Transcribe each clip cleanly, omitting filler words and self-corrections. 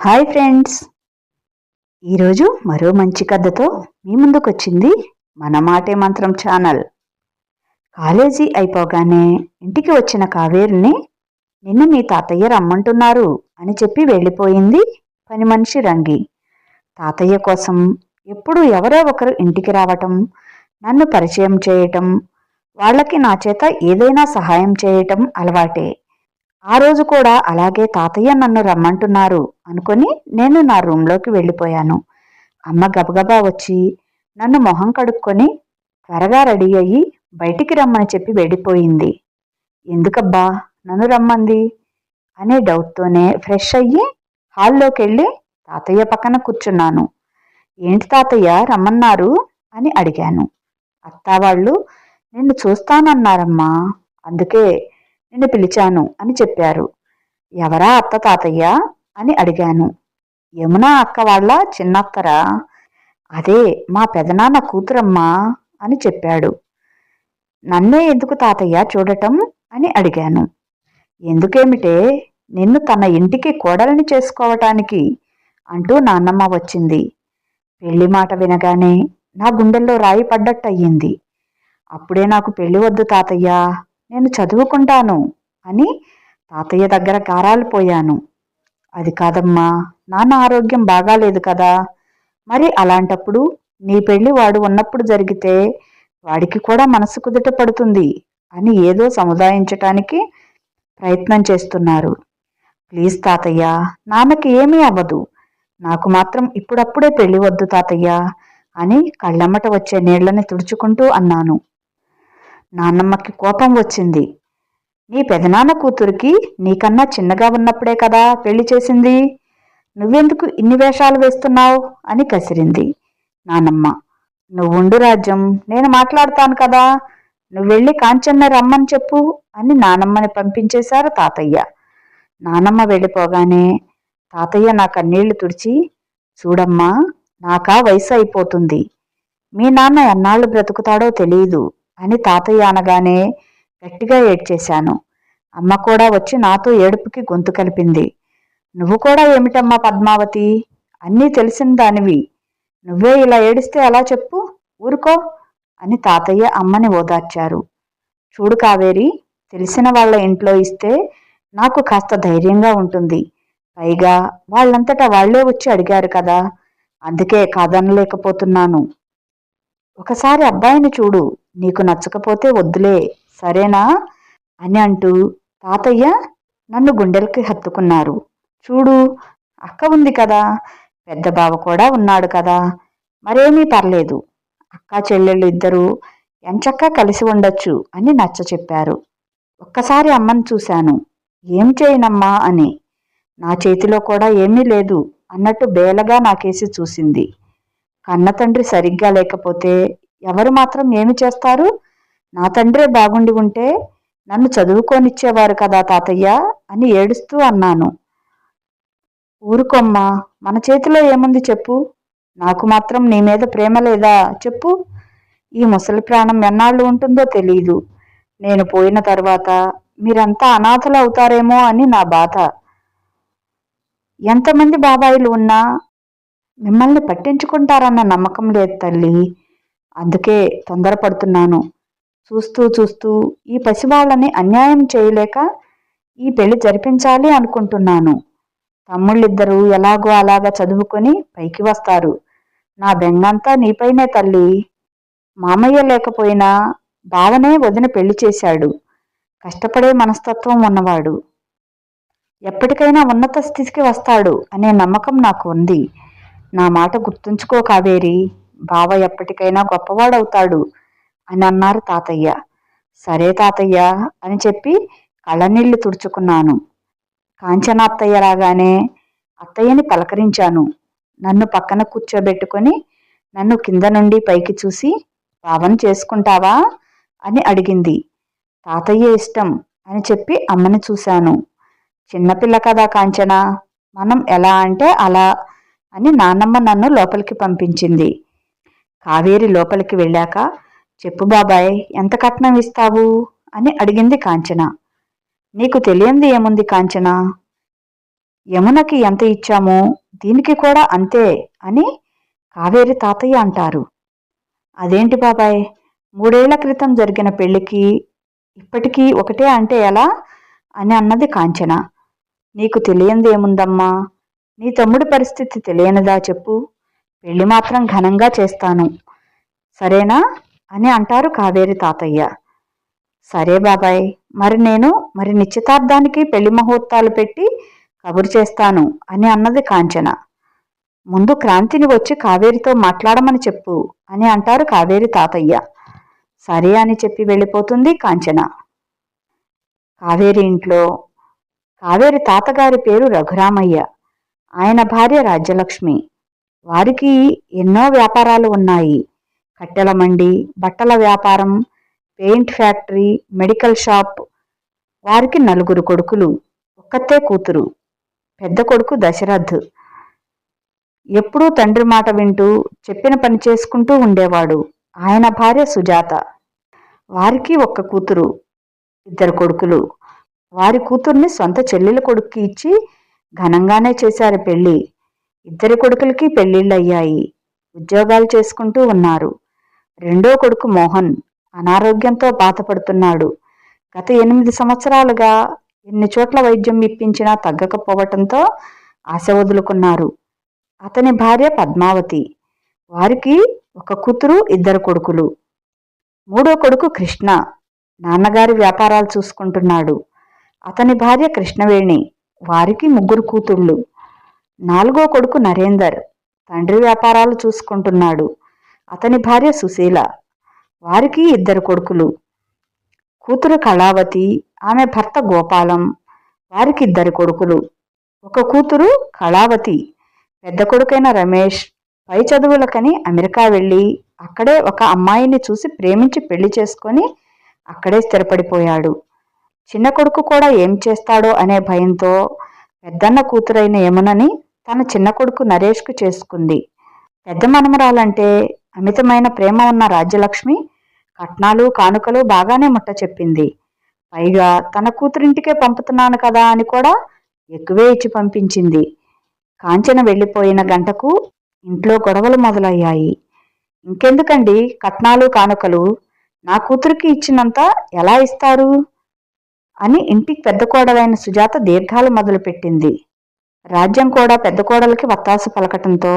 Hi friends, ఈరోజు మరో మంచి కథతో మీ ముందుకు వచ్చింది మన మాటే మంత్రం ఛానల్. కాలేజీ అయిపోగానే ఇంటికి వచ్చిన కావేరిని నిన్ను మీ తాతయ్య రమ్మంటున్నారు అని చెప్పి వెళ్ళిపోయింది పని మనిషి రంగి. తాతయ్య కోసం ఎప్పుడూ ఎవరో ఒకరు ఇంటికి రావటం, నన్ను పరిచయం చేయటం, వాళ్ళకి నా చేత ఏదైనా సహాయం చేయటం అలవాటే. ఆ రోజు కూడా అలాగే తాతయ్య నన్ను రమ్మంటున్నారు అనుకొని నేను నా రూంలోకి వెళ్ళిపోయాను. అమ్మ గబగబా వచ్చి నన్ను మొహం కడుక్కొని త్వరగా రెడీ అయ్యి బయటికి రమ్మని చెప్పి వెళ్ళిపోయింది. ఎందుకబ్బా నన్ను రమ్మంది అనే డౌట్తోనే ఫ్రెష్ అయ్యి హాల్లోకి వెళ్ళి తాతయ్య పక్కన కూర్చున్నాను. ఏంటి తాతయ్య రమ్మన్నారు అని అడిగాను. అత్తా వాళ్ళు నిన్ను చూస్తానన్నారమ్మా, అందుకే నిన్ను పిలిచాను అని చెప్పారు. ఎవరా అత్త తాతయ్య అని అడిగాను. యమున అక్క వాళ్ళ చిన్నత్తరా, అదే మా పెదనాన్న కూతురమ్మా అని చెప్పాడు. నన్నే ఎందుకు తాతయ్య చూడటం అని అడిగాను. ఎందుకేమిటే, నిన్ను తన ఇంటికి కోడలిని చేసుకోవటానికి అంటూ నాన్నమ్మ వచ్చింది. పెళ్లి మాట వినగానే నా గుండెల్లో రాయి పడ్డట్టయింది. అప్పుడే నాకు పెళ్లి వద్దు తాతయ్య, నేను చదువుకుంటాను అని తాతయ్య దగ్గర గారాలు పోయాను. అది కాదమ్మా, నాన్న ఆరోగ్యం బాగాలేదు కదా, మరి అలాంటప్పుడు నీ పెళ్లి వాడు ఉన్నప్పుడు జరిగితే వాడికి కూడా మనసు కుదుట పడుతుంది అని ఏదో సముదాయించటానికి ప్రయత్నం చేస్తున్నారు. ప్లీజ్ తాతయ్య, నాన్నకి ఏమీ అవ్వదు, నాకు మాత్రం ఇప్పుడప్పుడే పెళ్లి వద్దు తాతయ్య అని కళ్ళమ్మట వచ్చే నీళ్లని తుడుచుకుంటూ అన్నాను. నాన్నమ్మకి కోపం వచ్చింది. నీ పెదనాన్న కూతురికి నీకన్నా చిన్నగా ఉన్నప్పుడే కదా పెళ్లి చేసింది, నువ్వెందుకు ఇన్ని వేషాలు వేస్తున్నావు అని కసిరింది నాన్నమ్మ. నువ్వుండు రాజ్యం, నేను మాట్లాడతాను కదా, నువ్వెళ్ళి కాంచన్న రమ్మని చెప్పు అని నానమ్మని పంపించేశారు తాతయ్య. నానమ్మ వెళ్ళిపోగానే తాతయ్య నా కన్నీళ్లు తుడిచి, చూడమ్మా, నాకా వయసు అయిపోతుంది, మీ నాన్న ఎన్నాళ్ళు బ్రతుకుతాడో తెలియదు అని తాతయ్య అనగానే గట్టిగా ఏడ్చేశాను. అమ్మ కూడా వచ్చి నాతో ఏడుపుకి గొంతు కలిపింది. నువ్వు కూడా ఏమిటమ్మా పద్మావతి, అన్నీ తెలిసిన దానివి, నువ్వే ఇలా ఏడిస్తే ఎలా చెప్పు, ఊరుకో అని తాతయ్య అమ్మని ఓదార్చారు. చూడు కావేరి, తెలిసిన వాళ్ళ ఇంట్లో ఇస్తే నాకు కాస్త ధైర్యంగా ఉంటుంది, పైగా వాళ్ళంతటా వాళ్లే వచ్చి అడిగారు కదా, అందుకే కాదనలేకపోతున్నాను. ఒకసారి అబ్బాయిని చూడు, నీకు నచ్చకపోతే వద్దులే, సరేనా అని అంటూ తాతయ్య నన్ను గుండెలకి హత్తుకున్నారు. చూడు, అక్క ఉంది కదా, పెద్ద బావ కూడా ఉన్నాడు కదా, మరేమీ పర్లేదు, అక్క చెల్లెళ్ళు ఇద్దరూ ఎంచక్కా కలిసి ఉండొచ్చు అని నచ్చ చెప్పారు. ఒక్కసారి అమ్మను చూశాను. ఏం చేయనమ్మా అని. నా చేతిలో కూడా ఏమీ లేదు అన్నట్టు బేలగా నాకేసి చూసింది. కన్న తండ్రి సరిగ్గా లేకపోతే ఎవరు మాత్రం ఏమి చేస్తారు, నా తండ్రే బాగుండి ఉంటే నన్ను చదువుకోనిచ్చేవారు కదా తాతయ్య అని ఏడుస్తూ అన్నాను. ఊరుకోమ్మా, మన చేతిలో ఏముంది చెప్పు, నాకు మాత్రం నీ మీద ప్రేమ లేదా చెప్పు, ఈ ముసలి ప్రాణం ఎన్నాళ్ళు ఉంటుందో తెలీదు, నేను పోయిన తర్వాత మీరంతా అనాథలు అవుతారేమో అని నా బాధ. ఎంతమంది బాబాయిలు ఉన్నా మిమ్మల్ని పట్టించుకుంటారన్న నమ్మకం లేదు తల్లి, అందుకే తొందరపడుతున్నాను. చూస్తూ చూస్తూ ఈ పసివాళ్ళని అన్యాయం చేయలేక ఈ పెళ్లి జరిపించాలి అనుకుంటున్నాను. తమ్ముళ్ళిద్దరూ ఎలాగో అలాగా చదువుకొని పైకి వస్తారు. నా బెంగంతా నీపైనే తల్లి. మామయ్య లేకపోయినా బావనే వదిన పెళ్లి చేశాడు. కష్టపడే మనస్తత్వం ఉన్నవాడు, ఎప్పటికైనా ఉన్నత స్థితికి వస్తాడు అనే నమ్మకం నాకు ఉంది. నా మాట గుర్తుంచుకో కావేరి, బావ ఎప్పటికైనా గొప్పవాడవుతాడు అని అన్నారు తాతయ్య. సరే తాతయ్య అని చెప్పి కళ్ళనీళ్లు తుడుచుకున్నాను. కాంచన అత్తయ్య రాగానే అత్తయ్యని పలకరించాను. నన్ను పక్కన కూర్చోబెట్టుకొని నన్ను కింద నుండి పైకి చూసి, బావని చేసుకుంటావా అని అడిగింది. తాతయ్య ఇష్టం అని చెప్పి అమ్మని చూశాను. చిన్నపిల్ల కదా కాంచన, మనం ఎలా అంటే అలా అని నాన్నమ్మ నన్ను లోపలికి పంపించింది. కావేరి లోపలికి వెళ్ళాక, చెప్పు బాబాయ్, ఎంత కట్నం ఇస్తావు అని అడిగింది కాంచన. నీకు తెలియంది ఏముంది కాంచన, యమునకి ఎంత ఇచ్చామో దీనికి కూడా అంతే అని కావేరి తాతయ్య అంటారు. అదేంటి బాబాయ్, 3 ఏళ్ల క్రితం జరిగిన పెళ్లికి ఇప్పటికీ ఒకటే అంటే ఎలా అని అన్నది కాంచన. నీకు తెలియందేముందమ్మా, నీ తమ్ముడి పరిస్థితి తెలియనిదా చెప్పు. పెళ్లి మాత్రం ఘనంగా చేస్తాను, సరేనా అని అంటారు కావేరి తాతయ్య. సరే బాబాయ్, మరి నిశ్చితార్థానికి పెళ్లి ముహూర్తాలు పెట్టి కబురు చేస్తాను అని అన్నది కాంచన. ముందు క్రాంతిని వచ్చి కావేరితో మాట్లాడమని చెప్పు అని అంటారు కావేరి తాతయ్య. సరే అని చెప్పి వెళ్ళిపోతుంది కాంచన. కావేరి ఇంట్లో కావేరి తాతగారి పేరు రఘురామయ్య, ఆయన భార్య రాజ్యలక్ష్మి. వారికి ఎన్నో వ్యాపారాలు ఉన్నాయి. కట్టెల మండి, బట్టల వ్యాపారం, పెయింట్ ఫ్యాక్టరీ, మెడికల్ షాప్. వారికి 4 కొడుకులు, ఒక్కతే కూతురు. పెద్ద కొడుకు దశరథ్ ఎప్పుడూ తండ్రి మాట వింటూ చెప్పిన పని చేసుకుంటూ ఉండేవాడు. ఆయన భార్య సుజాత. వారికి 1 కూతురు, 2 కొడుకులు. వారి కూతుర్ని సొంత చెల్లెల కొడుక్కి ఇచ్చి ఘనంగానే చేశారు పెళ్లి. 2 కొడుకులకి పెళ్లిళ్ళయ్యాయి, ఉద్యోగాలు చేసుకుంటూ ఉన్నారు. రెండో కొడుకు మోహన్ అనారోగ్యంతో బాధపడుతున్నాడు. గత 8 సంవత్సరాలుగా ఎన్ని చోట్ల వైద్యం ఇప్పించినా తగ్గకపోవటంతో ఆశ వదులుకున్నారు. అతని భార్య పద్మావతి. వారికి 1 కూతురు, 2 కొడుకులు. మూడో కొడుకు కృష్ణ నాన్నగారి వ్యాపారాలు చూసుకుంటున్నాడు. అతని భార్య కృష్ణవేణి. వారికి 3 కూతుళ్ళు. 4గో కొడుకు నరేందర్ తండ్రి వ్యాపారాలు చూసుకుంటున్నాడు. అతని భార్య సుశీల. వారికి 2 కొడుకులు. కూతురు కళావతి, ఆమె భర్త గోపాలం. వారికి 2 కొడుకులు. 1 కూతురు కళావతి. పెద్ద కొడుకైన రమేష్ పై చదువులకని అమెరికా వెళ్ళి అక్కడే ఒక అమ్మాయిని చూసి ప్రేమించి పెళ్లి చేసుకొని అక్కడే స్థిరపడిపోయాడు. చిన్న కొడుకు కూడా ఏం చేస్తాడో అనే భయంతో పెద్దన్న కూతురైన యమునని తన చిన్న కొడుకు నరేష్కు చేసుకుంది. పెద్ద మనమరాలంటే అమితమైన ప్రేమ ఉన్న రాజ్యలక్ష్మి కట్నాలు కానుకలు బాగానే ముట్ట చెప్పింది. పైగా తన కూతురింటికే పంపుతున్నాను కదా అని కూడా ఎక్కువే ఇచ్చి పంపించింది. కాంచన వెళ్ళిపోయిన గంటకు ఇంట్లో గొడవలు మొదలయ్యాయి. ఇంకెందుకండి కట్నాలు కానుకలు, నా కూతురికి ఇచ్చినంత ఎలా ఇస్తారు అని ఇంటికి పెద్ద కోడలైన సుజాత దీర్ఘాలు మొదలుపెట్టింది. రాజ్యం కూడా పెద్ద కోడలికి వత్తాసు పలకటంతో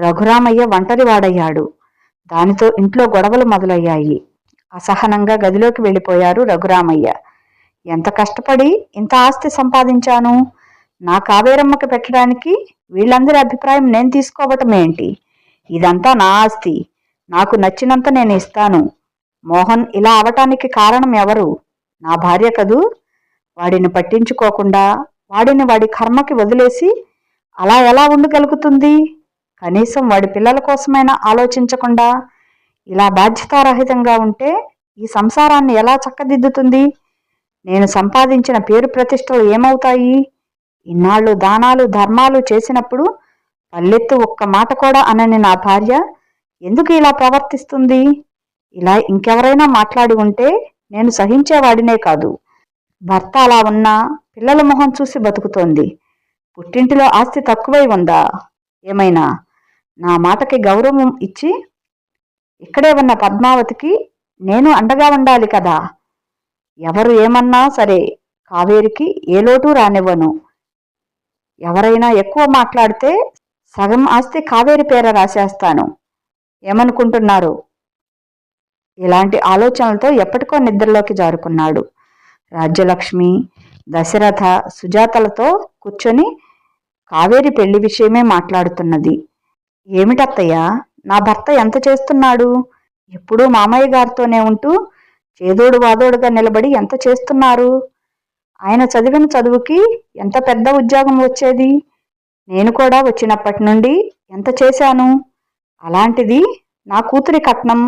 రఘురామయ్య ఒంటరి వాడయ్యాడు. దానితో ఇంట్లో గొడవలు మొదలయ్యాయి. అసహనంగా గదిలోకి వెళ్ళిపోయారు రఘురామయ్య. ఎంత కష్టపడి ఇంత ఆస్తి సంపాదించాను, నా కావేరమ్మకి పెట్టడానికి వీళ్ళందరి అభిప్రాయం నేను తీసుకోవటం ఏంటి? ఇదంతా నా ఆస్తి, నాకు నచ్చినంత నేను ఇస్తాను. మోహన్ ఇలా అవటానికి కారణం ఎవరు? నా భార్య కదూ. వాడిని పట్టించుకోకుండా వాడిని వాడి కర్మకి వదిలేసి అలా ఎలా ఉండగలుగుతుంది? కనీసం వాడి పిల్లల కోసమైనా ఆలోచించకుండా ఇలా బాధ్యతారహితంగా ఉంటే ఈ సంసారాన్ని ఎలా చక్కదిద్దుతుంది? నేను సంపాదించిన పేరు ప్రతిష్టలు ఏమవుతాయి? ఇన్నాళ్ళు దానాలు ధర్మాలు చేసినప్పుడు పల్లెత్తు ఒక్క మాట కూడా అనని నా భార్య ఎందుకు ఇలా ప్రవర్తిస్తుంది? ఇలా ఇంకెవరైనా మాట్లాడి ఉంటే నేను సహించేవాడినే కాదు. భర్త అలా ఉన్నా పిల్లల మొహం చూసి బతుకుతోంది. పుట్టింటిలో ఆస్తి తక్కువై ఉందా ఏమైనా? నా మాటకి గౌరవం ఇచ్చి ఇక్కడే ఉన్న పద్మావతికి నేను అండగా ఉండాలి కదా. ఎవరు ఏమన్నా సరే కావేరికి ఏ లోటు రానివ్వను. ఎవరైనా ఎక్కువ మాట్లాడితే సగం ఆస్తి కావేరి పేర రాసేస్తాను. ఏమనుకుంటున్నారు? ఇలాంటి ఆలోచనలతో ఎప్పటికో నిద్రలోకి జారుకున్నాడు. రాజ్యలక్ష్మి, దశరథ, సుజాతలతో కూర్చొని కావేరి పెళ్లి విషయమే మాట్లాడుతున్నది. ఏమిటత్తయ్య, నా భర్త ఎంత చేస్తున్నాడు? ఎప్పుడూ మామయ్య గారితోనే ఉంటూ చేదోడు వాదోడుగా నిలబడి ఎంత చేస్తున్నారు? ఆయన చదివిన చదువుకి ఎంత పెద్ద ఉద్యోగం వచ్చేది? నేను కూడా వచ్చినప్పటి నుండి ఎంత చేశాను? అలాంటిది నా కూతురి కట్నం,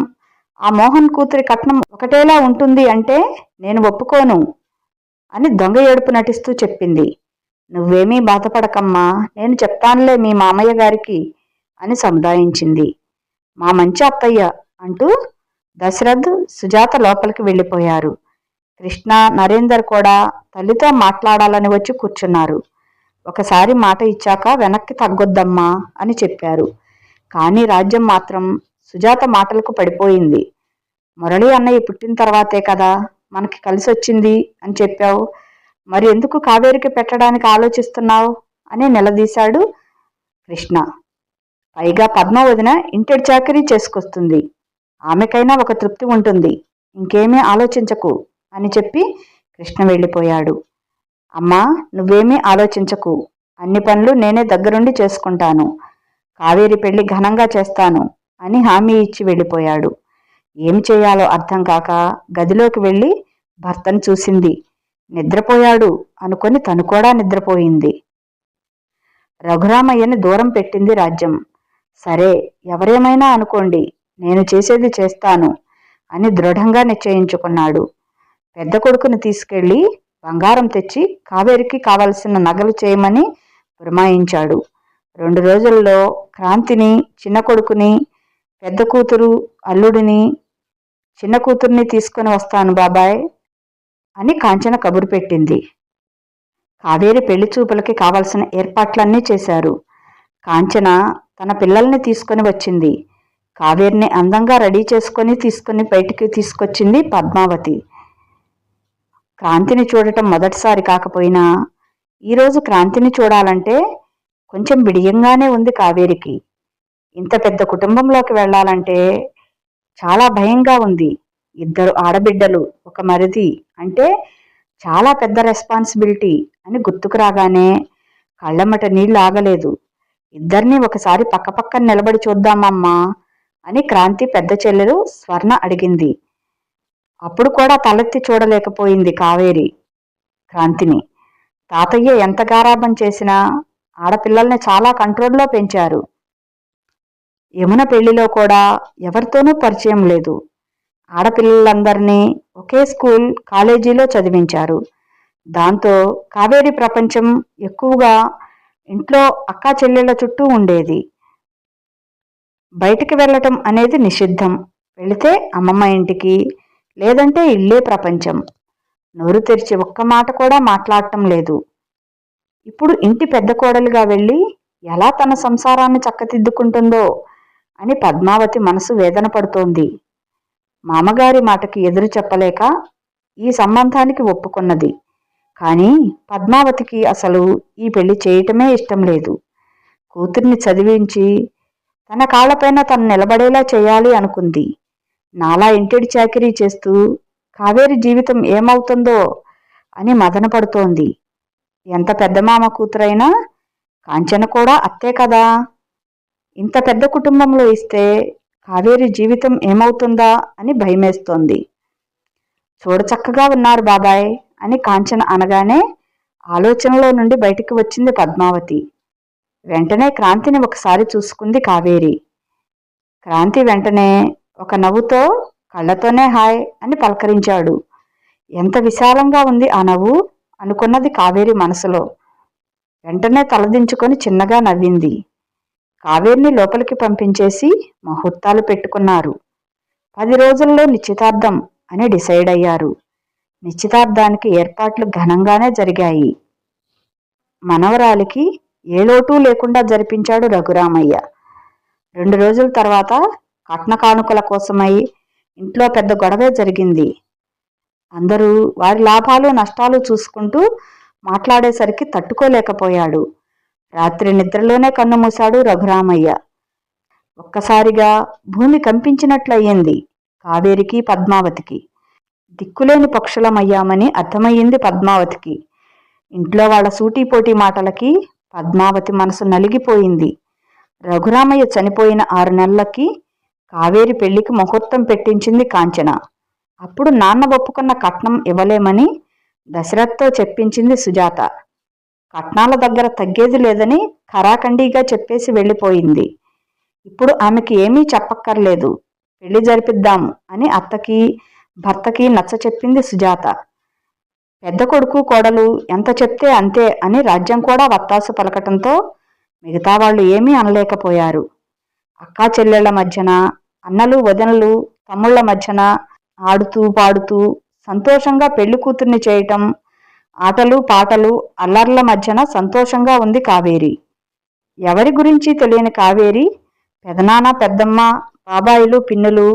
ఆ మోహన్ కూతురి కట్నం ఒకటేలా ఉంటుంది అంటే నేను ఒప్పుకోను అని దొంగ ఏడుపు నటిస్తూ చెప్పింది. నువ్వేమీ బాధపడకమ్మా, నేను చెప్తానులే మీ మామయ్య గారికి అని సముదాయించింది. మా మంచి అత్తయ్య అంటూ దశరథ్, సుజాత లోపలికి వెళ్ళిపోయారు. కృష్ణ, నరేందర్ కూడా తల్లితో మాట్లాడాలని వచ్చి కూర్చున్నారు. ఒకసారి మాట ఇచ్చాక వెనక్కి తగ్గొద్దమ్మా అని చెప్పారు. కానీ రాజ్యం మాత్రం సుజాత మాటలకు పడిపోయింది. మురళి అన్నయ్య పుట్టిన తర్వాతే కదా మనకి కలిసొచ్చింది అని చెప్పావు, మరి ఎందుకు కావేరికి పెట్టడానికి ఆలోచిస్తున్నావు అని నిలదీశాడు కృష్ణ. పైగా పద్మ వదిన ఇంటెడు చాకరీ చేసుకొస్తుంది, ఆమెకైనా ఒక తృప్తి ఉంటుంది, ఇంకేమీ ఆలోచించకు అని చెప్పి కృష్ణ వెళ్ళిపోయాడు. అమ్మా, నువ్వేమీ ఆలోచించకు, అన్ని పనులు నేనే దగ్గరుండి చేసుకుంటాను, కావేరి పెళ్లి ఘనంగా చేస్తాను అని హామీ ఇచ్చి వెళ్ళిపోయాడు. ఏమి చేయాలో అర్థం కాక గదిలోకి వెళ్ళి భర్తను చూసింది. నిద్రపోయాడు అనుకొని తను కూడా నిద్రపోయింది. రఘురామయ్యని దూరం పెట్టింది రాజ్యం. సరే, ఎవరేమైనా అనుకోండి, నేను చేసేది చేస్తాను అని దృఢంగా నిశ్చయించుకున్నాడు. పెద్ద కొడుకుని తీసుకెళ్లి బంగారం తెచ్చి కావేరికి కావలసిన నగలు చేయమని పురమాయించాడు. 2 రోజుల్లో క్రాంతిని, చిన్న కొడుకుని, పెద్ద కూతురు అల్లుడిని, చిన్న కూతుర్ని తీసుకుని వస్తాను బాబాయ్ అని కాంచన కబురు పెట్టింది. కావేరి పెళ్లి చూపులకి కావలసిన ఏర్పాట్లన్నీ చేశారు. కాంచన తన పిల్లల్ని తీసుకొని వచ్చింది. కావేరిని అందంగా రెడీ తీసుకుని బయటికి తీసుకొచ్చింది పద్మావతి. క్రాంతిని చూడటం మొదటిసారి కాకపోయినా ఈరోజు క్రాంతిని చూడాలంటే కొంచెం బిడియంగానే ఉంది కావేరికి. ఇంత పెద్ద కుటుంబంలోకి వెళ్ళాలంటే చాలా భయంగా ఉంది. 2 ఆడబిడ్డలు, ఒక మరిది అంటే చాలా పెద్ద రెస్పాన్సిబిలిటీ అని గుర్తుకు రాగానే కళ్ళమ్మట నీళ్లు ఆగలేదు. ఇద్దరినీ ఒకసారి పక్కపక్కన నిలబడి చూద్దామమ్మా అని క్రాంతి పెద్ద చెల్లెలు స్వర్ణ అడిగింది. అప్పుడు కూడా తలెత్తి చూడలేకపోయింది కావేరి క్రాంతిని. తాతయ్య ఎంత గారాబం చేసినా ఆడపిల్లల్ని చాలా కంట్రోల్లో పెంచారు. యమున పెళ్లిలో కూడా ఎవరితోనూ పరిచయం లేదు. ఆడపిల్లలందరినీ ఒకే స్కూల్, కాలేజీలో చదివించారు. దాంతో కావేరి ప్రపంచం ఎక్కువగా ఇంట్లో అక్కా చెల్లెళ్ల చుట్టూ ఉండేది. బయటికి వెళ్ళటం అనేది నిషిద్ధం. వెళితే అమ్మమ్మ ఇంటికి, లేదంటే ఇల్లే ప్రపంచం. నోరు తెరిచి ఒక్క మాట కూడా మాట్లాడటం లేదు. ఇప్పుడు ఇంటి పెద్ద కోడలుగా వెళ్ళి ఎలా తన సంసారాన్ని చక్కదిద్దుకుంటుందో అని పద్మావతి మనసు వేదన పడుతోంది. మామగారి మాటకి ఎదురు చెప్పలేక ఈ సంబంధానికి ఒప్పుకున్నది. కానీ పద్మావతికి అసలు ఈ పెళ్లి చేయటమే ఇష్టం లేదు. కూతుర్ని చదివించి తన కాళ్లపైన తను నిలబడేలా చేయాలి అనుకుంది. నాలా ఇంటిడి చాకిరీ చేస్తూ కావేరి జీవితం ఏమవుతుందో అని మదన పడుతోంది. ఎంత పెద్ద మామ కూతురైనా కాంచన కూడా అత్తే కదా. ఇంత పెద్ద కుటుంబంలో ఇస్తే కావేరి జీవితం ఏమవుతుందా అని భయమేస్తోంది. చూడచక్కగా ఉన్నారు బాబాయ్ అని కాంచన అనగానే ఆలోచనలో నుండి బయటికి వచ్చింది పద్మావతి. వెంటనే క్రాంతిని ఒకసారి చూసుకుంది కావేరి. క్రాంతి వెంటనే ఒక నవ్వుతో కళ్ళతోనే హాయ్ అని పలకరించాడు. ఎంత విశాలంగా ఉంది ఆ నవ్వు అనుకున్నది కావేరి మనసులో. వెంటనే తలదించుకొని చిన్నగా నవ్వింది. కావేరిని లోపలికి పంపించేసి ముహూర్తాలు పెట్టుకున్నారు. 10 రోజుల్లో నిశ్చితార్థం అని డిసైడ్ అయ్యారు. నిశ్చితార్థానికి ఏర్పాట్లు ఘనంగానే జరిగాయి. మనవరాలికి ఏ లోటు లేకుండా జరిపించాడు రఘురామయ్య. 2 రోజుల తర్వాత కట్న కానుకల కోసమై ఇంట్లో పెద్ద గొడవే జరిగింది. అందరూ వారి లాభాలు నష్టాలు చూసుకుంటూ మాట్లాడేసరికి తట్టుకోలేకపోయాడు. రాత్రి నిద్రలోనే కన్ను మూశాడు రఘురామయ్య. ఒక్కసారిగా భూమి కంపించినట్లయింది కావేరికి, పద్మావతికి. దిక్కులేని పక్షులమయ్యామని అర్థమయ్యింది పద్మావతికి. ఇంట్లో వాళ్ళ సూటీపోటీ మాటలకి పద్మావతి మనసు నలిగిపోయింది. రఘురామయ్య చనిపోయిన 6 నెలలకి కావేరి పెళ్లికి ముహూర్తం పెట్టించింది కాంచన. అప్పుడు నాన్న ఒప్పుకున్న కట్నం ఇవ్వలేమని దశరథ్తో చెప్పించింది సుజాత. కట్నాల దగ్గర తగ్గేది లేదని ఖరాఖండీగా చెప్పేసి వెళ్ళిపోయింది. ఇప్పుడు ఆమెకి ఏమీ చెప్పక్కర్లేదు, పెళ్లి జరిపిద్దాం అని అత్తకి, భర్తకి నచ్చ చెప్పింది సుజాత. పెద్ద కొడుకు కోడలు ఎంత చెప్తే అంతే అని రాజ్యం కూడా వత్తాసు పలకటంతో మిగతా వాళ్ళు ఏమీ అనలేకపోయారు. అక్కా చెల్లెళ్ల మధ్యన, అన్నలు వదినలు తమ్ముళ్ల మధ్యన ఆడుతూ పాడుతూ సంతోషంగా పెళ్లి కూతుర్ని చేయటం ఆటలు పాటలు అల్లర్ల మధ్యన సంతోషంగా ఉంది కావేరి. ఎవరి గురించి తెలియని కావేరి పెదనాన్న పెద్దమ్మ బాబాయిలు పిన్నులు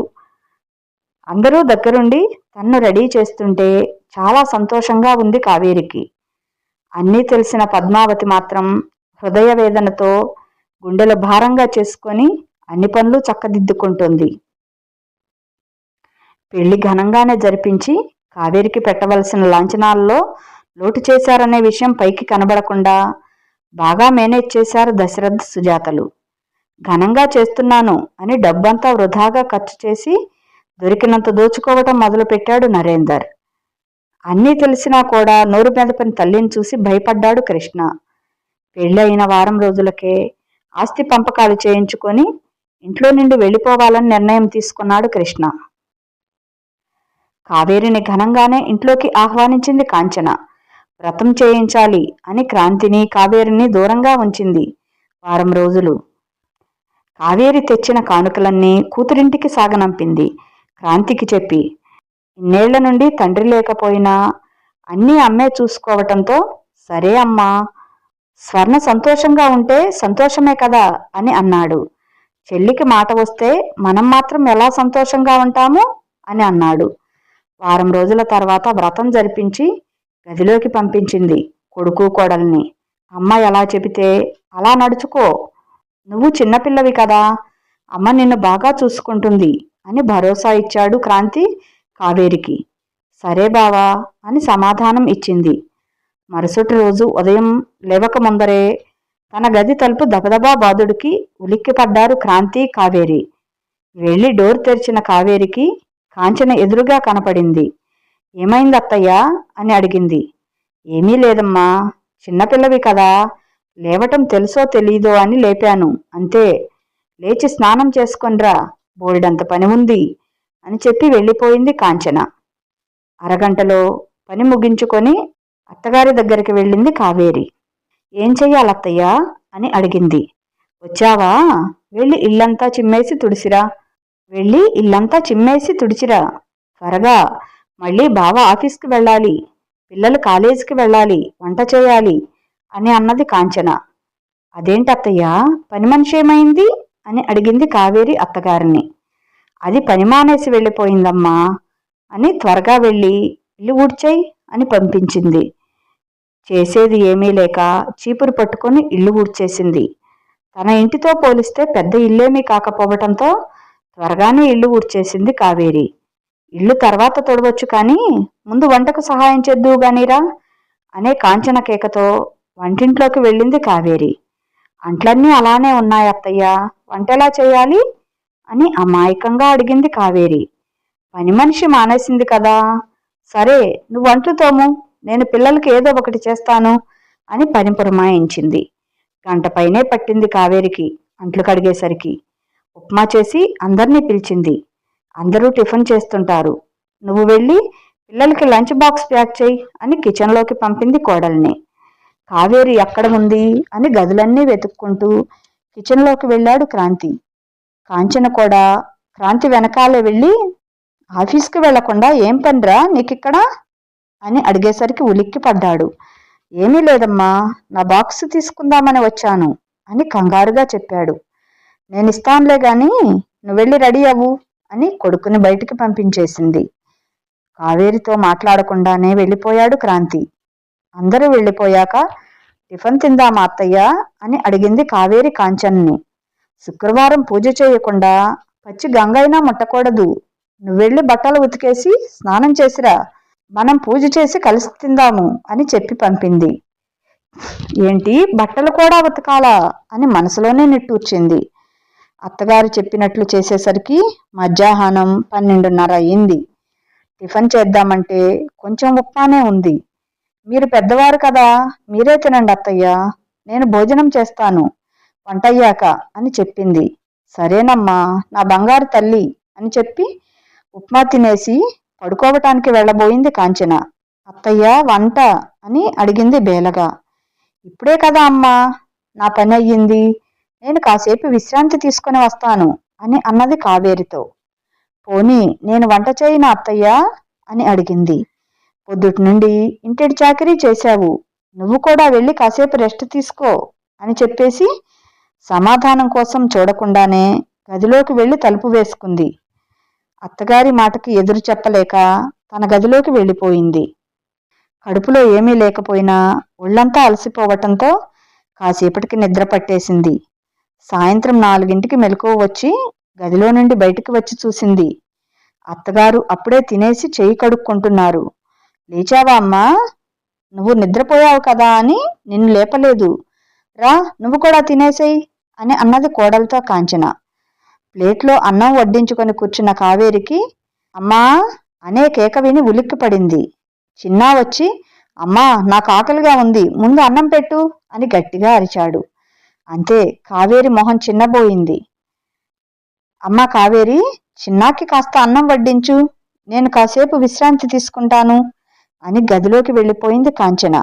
అందరూ దగ్గరుండి తన్ను రెడీ చేస్తుంటే చాలా సంతోషంగా ఉంది కావేరికి. అన్నీ తెలిసిన పద్మావతి మాత్రం హృదయ వేదనతో గుండెలు భారంగా చేసుకొని అన్ని పనులు చక్కదిద్దుకుంటుంది. పెళ్లి ఘనంగానే జరిపించి కావేరికి పెట్టవలసిన లాంఛనాల్లో లోటు చేశారనే విషయం పైకి కనబడకుండా బాగా మేనేజ్ చేశారు దశరథ్ సుజాతలు. ఘనంగా చేస్తున్నాను అని డబ్బంతా వృధాగా ఖర్చు చేసి దొరికినంత దోచుకోవటం మొదలుపెట్టాడు నరేందర్. అన్నీ తెలిసినా కూడా నోరు మెదపని తల్లిని చూసి భయపడ్డాడు కృష్ణ. పెళ్ళి అయిన వారం రోజులకే ఆస్తి పంపకాలు చేయించుకొని ఇంట్లో నుండి వెళ్ళిపోవాలని నిర్ణయం తీసుకున్నాడు కృష్ణ. కావేరిని ఘనంగానే ఇంట్లోకి ఆహ్వానించింది కాంచన. వ్రతం చేయించాలి అని క్రాంతిని కావేరిని దూరంగా ఉంచింది వారం రోజులు. కావేరి తెచ్చిన కానుకలన్నీ కూతురింటికి సాగనంపింది క్రాంతికి చెప్పి. ఇన్నేళ్ల నుండి తండ్రి లేకపోయినా అన్నీ అమ్మే చూసుకోవటంతో సరే అమ్మా, స్వర్ణ సంతోషంగా ఉంటే సంతోషమే కదా అని అన్నాడు. చెల్లికి మాట వస్తే మనం మాత్రం ఎలా సంతోషంగా ఉంటాము అని అన్నాడు. వారం రోజుల తర్వాత వ్రతం జరిపించి గదిలోకి పంపించింది కొడుకు కోడల్ని. అమ్మ ఎలా చెబితే అలా నడుచుకో, నువ్వు చిన్నపిల్లవి కదా, అమ్మ నిన్ను బాగా చూసుకుంటుంది అని భరోసా ఇచ్చాడు క్రాంతి కావేరికి. సరే బావా అని సమాధానం ఇచ్చింది. మరుసటి రోజు ఉదయం లేవక ముందరే తన గది తలుపు దబదబా బాదుడికి ఉలిక్కిపడ్డారు క్రాంతి కావేరి. వెళ్ళి డోర్ తెరిచిన కావేరికి కాంచన ఎదురుగా కనపడింది. ఏమైంది అత్తయ్యా అని అడిగింది. ఏమీ లేదమ్మా, చిన్నపిల్లవి కదా, లేవటం తెలుసో తెలీదో అని లేపాను అంతే, లేచి స్నానం చేసుకొనిరా, బోల్డంత పని ఉంది అని చెప్పి వెళ్ళిపోయింది కాంచన. అరగంటలో పని ముగించుకొని అత్తగారి దగ్గరికి వెళ్ళింది కావేరి. ఏం చెయ్యాలత్తయ్యా అని అడిగింది. వచ్చావా, వెళ్ళి ఇల్లంతా చిమ్మేసి తుడిచిరా, త్వరగా, మళ్ళీ బావ ఆఫీస్కి వెళ్ళాలి, పిల్లలు కాలేజీకి వెళ్ళాలి, వంట చేయాలి అని అన్నది కాంచన. అదేంటత్తయ్యా, పని మనిషి ఏమైంది అని అడిగింది కావేరి అత్తగారిని. అది పని మానేసి వెళ్ళిపోయిందమ్మా అని త్వరగా వెళ్ళి ఇల్లు ఊడ్చేయి అని పంపించింది. చేసేది ఏమీ లేక చీపురు పట్టుకొని ఇల్లు ఊడ్చేసింది. తన ఇంటితో పోలిస్తే పెద్ద ఇల్లేమీ కాకపోవటంతో త్వరగానే ఇల్లు ఊడ్చేసింది కావేరి. ఇల్లు తర్వాత తొడవచ్చు కానీ ముందు వంటకు సహాయం చేద్దువు గానీరా అనే కాంచన కేకతో వంటింట్లోకి వెళ్ళింది కావేరి. అంట్లన్నీ అలానే ఉన్నాయి అత్తయ్యా, వంటెలా చేయాలి అని అమాయకంగా అడిగింది కావేరి. పని మనిషి మానేసింది కదా, సరే నువ్వు వంటలు తోము, నేను పిల్లలకి ఏదో ఒకటి చేస్తాను అని పని పురమాయించింది. గంట పైనే పట్టింది కావేరికి అంట్లు కడిగేసరికి. ఉప్మా చేసి అందరినీ పిలిచింది. అందరూ టిఫిన్ చేస్తుంటారు, నువ్వు వెళ్ళి పిల్లలకి లంచ్ బాక్స్ ప్యాక్ చేయి అని కిచెన్లోకి పంపింది కోడల్ని. కావేరి ఎక్కడ ఉంది అని గదులన్నీ వెతుక్కుంటూ కిచెన్లోకి వెళ్ళాడు క్రాంతి. కాంచన కూడా క్రాంతి వెనకాలే వెళ్ళి, ఆఫీస్కి వెళ్లకుండా ఏం పనిరా నీకిక్కడ అని అడిగేసరికి ఉలిక్కి పడ్డాడు. ఏమీ లేదమ్మా, నా బాక్స్ తీసుకుందామని వచ్చాను అని కంగారుగా చెప్పాడు. నేను ఇస్తానులే గాని నువ్వు వెళ్ళి రెడీ అవ్వు అని కొడుకుని బయటికి పంపించేసింది. కావేరితో మాట్లాడకుండానే వెళ్ళిపోయాడు క్రాంతి. అందరూ వెళ్ళిపోయాక టిఫిన్ తిందామా అత్తయ్య అని అడిగింది కావేరి కాంచన్ని. శుక్రవారం పూజ చేయకుండా పచ్చి గంగైనా ముట్టకూడదు, నువ్వెళ్ళి బట్టలు ఉతికేసి స్నానం చేసిరా, మనం పూజ చేసి కలిసి తిందాము అని చెప్పి పంపింది. ఏంటి, బట్టలు కూడా ఉతకాలా అని మనసులోనే నిట్టూర్చింది. అత్తగారు చెప్పినట్లు చేసేసరికి మధ్యాహ్నం 12:30 అయింది. టిఫిన్ చేద్దామంటే కొంచెం ఉప్మానే ఉంది. మీరు పెద్దవారు కదా, మీరే తినండి అత్తయ్య, నేను భోజనం చేస్తాను వంటయ్యాక అని చెప్పింది. సరేనమ్మా నా బంగారు తల్లి అని చెప్పి ఉప్మా తినేసి పడుకోవటానికి వెళ్ళబోయింది కాంచన. అత్తయ్య వంట అని అడిగింది బేలగా. ఇప్పుడే కదా అమ్మా నా పని అయ్యింది, నేను కాసేపు విశ్రాంతి తీసుకుని వస్తాను అని అన్నది కావేరితో. పోనీ నేను వంట చేయనా అత్తయ్య అని అడిగింది. పొద్దుటి నుండి ఇంటిడి చాకరీ చేశావు, నువ్వు కూడా వెళ్ళి కాసేపు రెస్ట్ తీసుకో అని చెప్పేసి సమాధానం కోసం చూడకుండానే గదిలోకి వెళ్ళి తలుపు వేసుకుంది. అత్తగారి మాటకి ఎదురు చెప్పలేక తన గదిలోకి వెళ్ళిపోయింది. కడుపులో ఏమీ లేకపోయినా ఒళ్ళంతా అలసిపోవటంతో కాసేపటికి నిద్ర పట్టేసింది. సాయంత్రం 4ంటికి మెలకువ వచ్చి గదిలో నుండి బయటికి వచ్చి చూసింది. అత్తగారు అప్పుడే తినేసి చెయ్యి కడుక్కుంటున్నారు. లేచావా అమ్మా? నువ్వు నిద్రపోయావు కదా అని నిన్ను లేపలేదు, రా నువ్వు కూడా తినేసేయి అని అన్నది కోడలతో కాంచన. ప్లేట్లో అన్నం వడ్డించుకొని కూర్చున్న కావేరికి అమ్మా అనే కేక విని ఉలిక్కిపడింది. చిన్నా వచ్చి అమ్మా నాకు ఆకలిగా ఉంది, ముందు అన్నం పెట్టు అని గట్టిగా అరిచాడు. అంతే, కావేరి మొహం చిన్నబోయింది. అమ్మా కావేరి, చిన్నాకి కాస్త అన్నం వడ్డించు, నేను కాసేపు విశ్రాంతి తీసుకుంటాను అని గదిలోకి వెళ్ళిపోయింది కాంచన.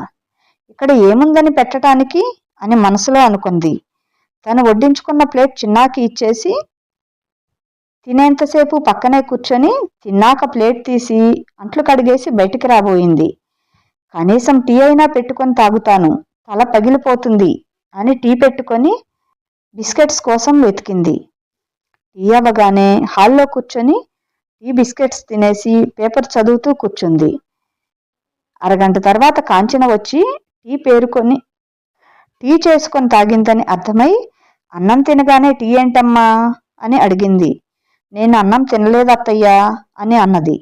ఇక్కడ ఏముందని పెట్టడానికి అని మనసులో అనుకుంది. తను వడ్డించుకున్న ప్లేట్ చిన్నాకి ఇచ్చేసి తినేంతసేపు పక్కనే కూర్చొని తిన్నాక ప్లేట్ తీసి అంట్లు కడిగేసి బయటికి రాబోయింది. కనీసం టీ అయినా పెట్టుకొని తాగుతాను, తల పగిలిపోతుంది అని టీ పెట్టుకొని బిస్కెట్స్ కోసం వెతికింది. టీ అవ్వగానే హాల్లో కూర్చొని టీ బిస్కెట్స్ తినేసి పేపర్ చదువుతూ కూర్చుంది. అరగంట తర్వాత కాంచన వచ్చి టీ చేసుకొని తాగిందని అర్థమై అన్నం తినగానే టీ ఏంటమ్మా అని అడిగింది. నేను అన్నం తినలేదత్తయ్యా అని అన్నది.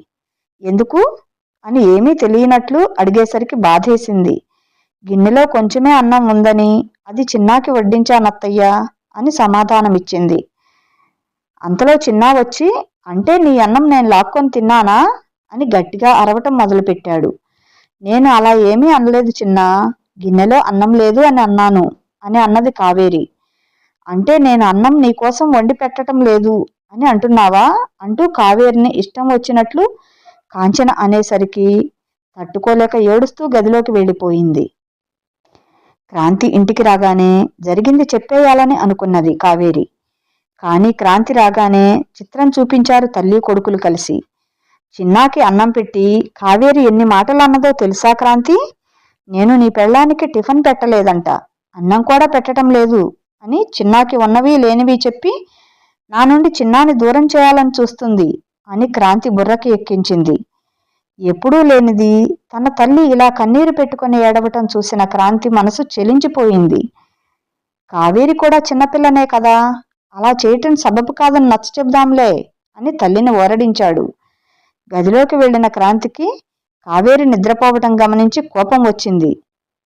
ఎందుకు అని ఏమీ తెలియనట్లు అడిగేసరికి బాధేసింది. గిన్నెలో కొంచెమే అన్నం ఉందని అది చిన్నాకి వడ్డించానత్తయ్యా అని సమాధానమిచ్చింది. అంతలో చిన్నా వచ్చి అంటే నీ అన్నం నేను లాక్కొని తిన్నానా అని గట్టిగా అరవటం మొదలుపెట్టాడు. నేను అలా ఏమీ అనలేదు చిన్నా, గిన్నెలో అన్నం లేదు అని అన్నాను అని అన్నది కావేరి. అంటే నేను అన్నం నీకోసం వండి పెట్టడం లేదు అని అంటున్నావా అంటూ కావేరిని ఇష్టం వచ్చినట్లు కాంచన అనేసరికి తట్టుకోలేక ఏడుస్తూ గదిలోకి వెళ్ళిపోయింది. క్రాంతి ఇంటికి రాగానే జరిగింది చెప్పేయాలని అనుకున్నది కావేరి. కానీ క్రాంతి రాగానే చిత్రం చూపించారు తల్లి కొడుకులు కలిసి. చిన్నాకి అన్నం పెట్టి కావేరి ఎన్ని మాటలు అన్నదో తెలుసా క్రాంతి? నేను నీ పెళ్ళానికి టిఫిన్ పెట్టలేదంట, అన్నం కూడా పెట్టడం లేదు అని చిన్నాకి ఉన్నవి లేనివి చెప్పి నా నుండి చిన్నాని దూరం చేయాలని చూస్తుంది అని క్రాంతి బుర్రకి ఎక్కించింది. ఎప్పుడూ లేనిది తన తల్లి ఇలా కన్నీరు పెట్టుకుని ఏడవటం చూసిన క్రాంతి మనసు చెలించిపోయింది. కావేరి కూడా చిన్నపిల్లనే కదా, అలా చేయటం సబబు కాదని నచ్చ చెబుదాంలే అని తల్లిని ఓరడించాడు. గదిలోకి వెళ్లిన క్రాంతికి కావేరి నిద్రపోవటం గమనించి కోపం వచ్చింది.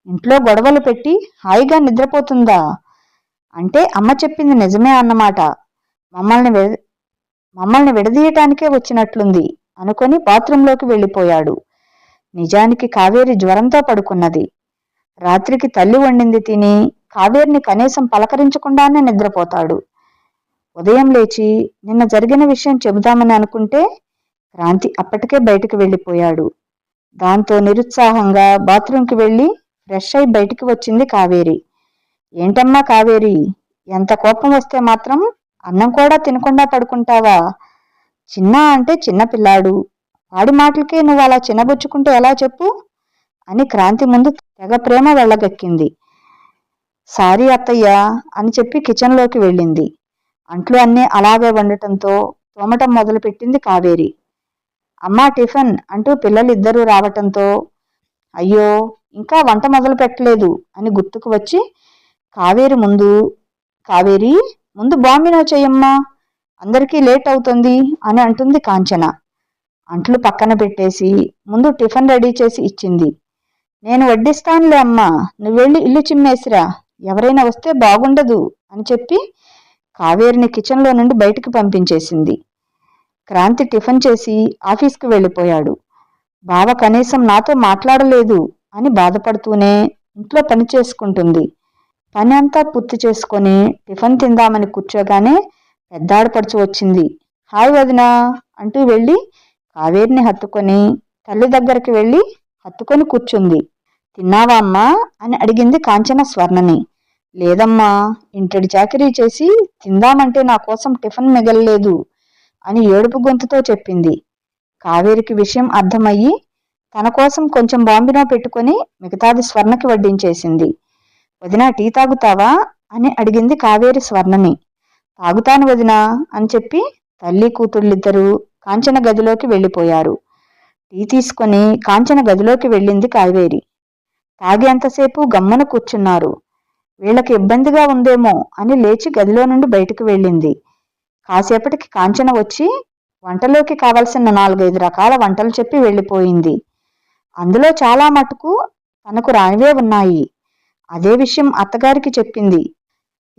ఇంట్లో గొడవలు పెట్టి హాయిగా నిద్రపోతుందా? అంటే అమ్మ చెప్పింది నిజమే అన్నమాట. మమ్మల్ని విడదీయటానికే వచ్చినట్లుంది అనుకొని బాత్రూంలోకి వెళ్ళిపోయాడు. నిజానికి కావేరి జ్వరంతో పడుకున్నది. రాత్రికి తల్లి వండింది తిని కావేరిని కనీసం పలకరించకుండానే నిద్రపోతాడు. ఉదయం లేచి నిన్న జరిగిన విషయం చెబుదామని అనుకుంటే క్రాంతి అప్పటికే బయటికి వెళ్ళిపోయాడు. దాంతో నిరుత్సాహంగా బాత్రూంకి వెళ్ళి ఫ్రెష్ అయి బయటికి వచ్చింది కావేరి. ఏంటమ్మా కావేరి, ఎంత కోపం వస్తే మాత్రం అన్నం కూడా తినకుండా పడుకుంటావా? చిన్న అంటే చిన్నపిల్లాడు, వాడి మాటలకే నువ్వు అలా చిన్నబుచ్చుకుంటే ఎలా చెప్పు అని క్రాంతి ముందు తెగ ప్రేమ వెళ్ళగక్కింది. సారీ అత్తయ్య అని చెప్పి కిచెన్లోకి వెళ్ళింది. అంట్లు అన్నీ అలాగే వండటంతో తోమటం మొదలుపెట్టింది కావేరి. అమ్మా టిఫిన్ అంటూ పిల్లలిద్దరూ రావటంతో అయ్యో ఇంకా వంట మొదలు పెట్టలేదు అని గుర్తుకు వచ్చి కావేరి ముందు బాంబినో చెయ్యమ్మా, అందరికీ లేట్ అవుతుంది అని అంటుంది కాంచన. అంట్లు పక్కన పెట్టేసి ముందు టిఫిన్ రెడీ చేసి ఇచ్చింది. నేను వడ్డిస్తానులే అమ్మా, నువ్వెళ్ళి ఇల్లు చిమ్మేసిరా, ఎవరైనా వస్తే బాగుండదు అని చెప్పి కావేరిని కిచెన్లో నుండి బయటికి పంపించేసింది. క్రాంతి టిఫిన్ చేసి ఆఫీస్కి వెళ్ళిపోయాడు. బావ కనీసం నాతో మాట్లాడలేదు అని బాధపడుతూనే ఇంట్లో పని చేసుకుంటుంది. పని అంతా పూర్తి చేసుకొని టిఫిన్ తిందామని కూర్చోగానే పెద్దాడపడుచు వచ్చింది. హాయ్ వదినా అంటూ వెళ్ళి కావేరిని హత్తుకొని తల్లి దగ్గరికి వెళ్ళి హత్తుకొని కూర్చుంది. తిన్నావా అమ్మా అని అడిగింది కాంచన స్వర్ణని. లేదమ్మా, ఇంటడి చాకరీ చేసి తిందామంటే నా కోసం టిఫిన్ మిగలలేదు అని ఏడుపు గొంతుతో చెప్పింది. కావేరికి విషయం అర్థమయ్యి తన కోసం కొంచెం బాంబినో పెట్టుకొని మిగతాది స్వర్ణకి వడ్డించేసింది. వదినా, టీ తాగుతావా అని అడిగింది కావేరి స్వర్ణని. తాగుతాను వదినా అని చెప్పి తల్లి కూతుళ్ళిద్దరూ కాంచన గదిలోకి వెళ్ళిపోయారు. టీ తీసుకొని కాంచన గదిలోకి వెళ్ళింది కావేరి. తాగేంతసేపు గమ్మన కూర్చున్నారు. వీళ్ళకి ఇబ్బందిగా ఉందేమో అని లేచి గదిలో నుండి బయటకు వెళ్ళింది. కాసేపటికి కాంచన వచ్చి వంటలోకి కావలసిన 4-5 రకాల వంటలు చెప్పి వెళ్ళిపోయింది. అందులో చాలా మటుకు తనకు రానివే ఉన్నాయి. అదే విషయం అత్తగారికి చెప్పింది.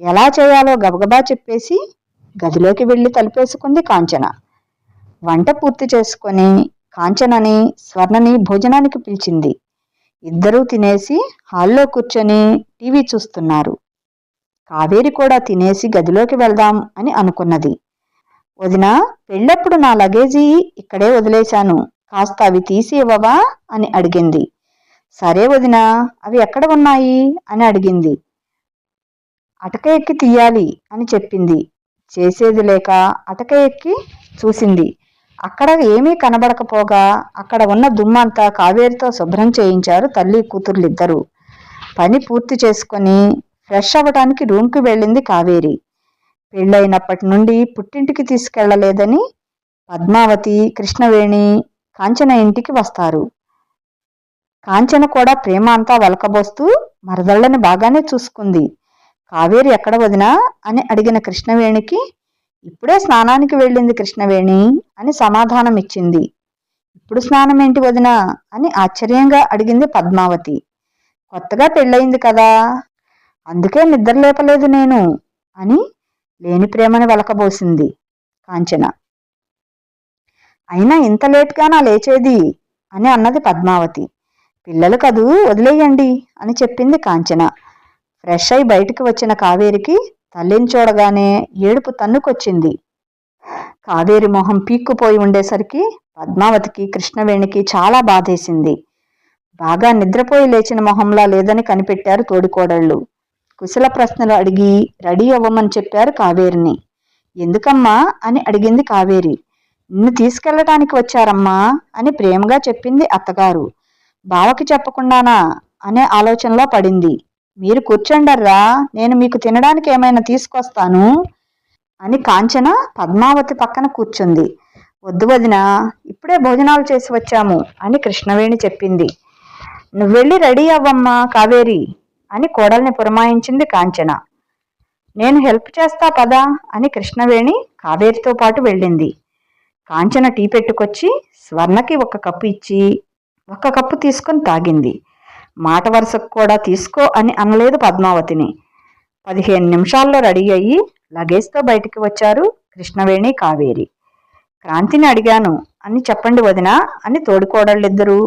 ఎలా చేయాలో గబగబా చెప్పేసి గదిలోకి వెళ్ళి తలుపేసుకుంది కాంచన. వంట పూర్తి చేసుకొని కాంచనని స్వర్ణని భోజనానికి పిలిచింది. ఇద్దరూ తినేసి హాల్లో కూర్చొని టీవీ చూస్తున్నారు. కావేరి కూడా తినేసి గదిలోకి వెళ్దాం అని అనుకున్నది. వదినా, పెళ్ళప్పుడు నా లగేజీ ఇక్కడే వదిలేశాను, కాస్త అవి తీసి ఇవ్వవా అని అడిగింది. సరే వదినా, అవి ఎక్కడ ఉన్నాయి అని అడిగింది. అటక ఎక్కి తీయాలి అని చెప్పింది. చేసేది లేక అటక ఎక్కి చూసింది. అక్కడ ఏమీ కనబడకపోగా అక్కడ ఉన్న దుమ్మంతా కావేరితో శుభ్రం చేయించారు తల్లి కూతుర్లిద్దరూ. పని పూర్తి చేసుకొని ఫ్రెష్ అవ్వటానికి రూమ్కి వెళ్ళింది కావేరి. పెళ్ళైనప్పటి నుండి పుట్టింటికి తీసుకెళ్లలేదని పద్మావతి, కృష్ణవేణి కాంచన ఇంటికి వస్తారు. కాంచన కూడా ప్రేమ అంతా వలకబోస్తూ మరదళ్ళని బాగానే చూసుకుంది. కావేరి ఎక్కడ వదినా అని అడిగిన కృష్ణవేణికి ఇప్పుడే స్నానానికి వెళ్ళింది కృష్ణవేణి అని సమాధానం ఇచ్చింది. ఇప్పుడు స్నానం ఏంటి వదినా అని ఆశ్చర్యంగా అడిగింది పద్మావతి. కొత్తగా పెళ్ళయింది కదా, అందుకే నిద్ర లేపలేదు నేను అని లేని ప్రేమని వలకబోసింది కాంచన. అయినా ఇంత లేట్గానా లేచేది అని అన్నది పద్మావతి. పిల్లలు కదూ, వదిలేయండి అని చెప్పింది కాంచన. ఫ్రెష్ అయి బయటికి వచ్చిన కావేరికి తల్లిని చూడగానే ఏడుపు తన్నుకొచ్చింది. కావేరి మొహం పీక్కుపోయి ఉండేసరికి పద్మావతికి, కృష్ణవేణికి చాలా బాధేసింది. బాగా నిద్రపోయి లేచిన మొహంలా లేదని కనిపెట్టారు తోడికోడళ్ళు. కుశల ప్రశ్నలు అడిగి రెడీ అవ్వమని చెప్పారు కావేరిని. ఎందుకమ్మా అని అడిగింది కావేరి. నిన్ను తీసుకెళ్లటానికి వచ్చారమ్మా అని ప్రేమగా చెప్పింది అత్తగారు. బావకి చెప్పకుండానా అనే ఆలోచనలో పడింది. మీరు కూర్చోండర్రా, నేను మీకు తినడానికి ఏమైనా తీసుకొస్తాను అని కాంచన పద్మావతి పక్కన కూర్చుంది. వద్దు వదినా, ఇప్పుడే భోజనాలు చేసి వచ్చాము అని కృష్ణవేణి చెప్పింది. నువ్వెళ్ళి రెడీ అవ్వమ్మా కావేరి అని కోడల్ని పురమాయించింది కాంచన. నేను హెల్ప్ చేస్తా పదా అని కృష్ణవేణి కావేరితో పాటు వెళ్ళింది. కాంచన టీ పెట్టుకొచ్చి స్వర్ణకి 1 కప్పు ఇచ్చి 1 కప్పు తీసుకొని తాగింది. మాట వరుసకు కూడా తీసుకో అని అనలేదు పద్మావతిని. 15 నిమిషాల్లో రెడీ అయ్యి లగేజ్తో బయటికి వచ్చారు కృష్ణవేణి, కావేరి. క్రాంతిని అడిగాను అని చెప్పండి వదినా అని తోడికోడళ్ళిద్దరూ